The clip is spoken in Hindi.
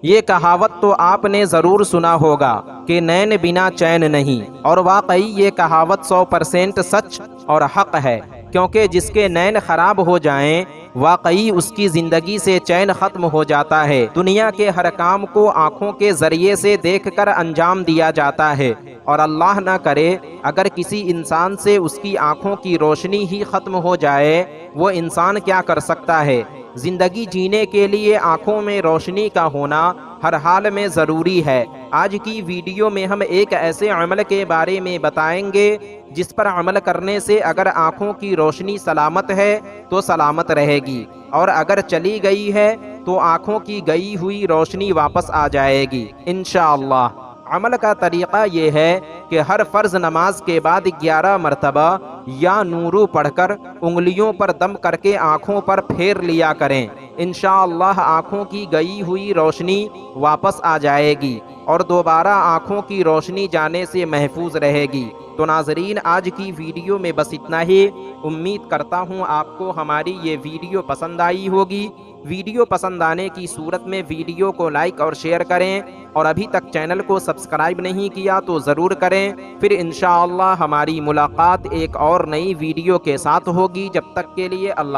ये कहावत तो आपने ज़रूर सुना होगा कि नैन बिना चैन नहीं, और वाकई ये कहावत 100% सच और हक है, क्योंकि जिसके नैन खराब हो जाएं, वाकई उसकी ज़िंदगी से चैन ख़त्म हो जाता है। दुनिया के हर काम को आँखों के ज़रिए से देखकर अंजाम दिया जाता है, और अल्लाह ना करे अगर किसी इंसान से उसकी आँखों की रोशनी ही ख़त्म हो जाए, वो इंसान क्या कर सकता है। जिंदगी जीने के लिए आंखों में रोशनी का होना हर हाल में ज़रूरी है। आज की वीडियो में हम एक ऐसे अमल के बारे में बताएंगे जिस पर अमल करने से अगर आंखों की रोशनी सलामत है तो सलामत रहेगी, और अगर चली गई है तो आंखों की गई हुई रोशनी वापस आ जाएगी इंशाअल्लाह। अमल का तरीक़ा ये है कि हर फ़र्ज़ नमाज के बाद 11 मरतबा या नूरू पढ़कर उंगलियों पर दम करके आँखों पर फेर लिया करें। इंशाअल्लाह आँखों की गई हुई रोशनी वापस आ जाएगी और दोबारा आँखों की रोशनी जाने से महफूज रहेगी। तो नाजरीन, आज की वीडियो में बस इतना ही। उम्मीद करता हूँ आपको हमारी ये वीडियो पसंद आई होगी। वीडियो पसंद आने की सूरत में वीडियो को लाइक और शेयर करें, और अभी तक चैनल को सब्सक्राइब नहीं किया तो ज़रूर करें। फिर इंशाअल्लाह हमारी मुलाकात एक और नई वीडियो के साथ होगी। जब तक के लिए अल्लाह।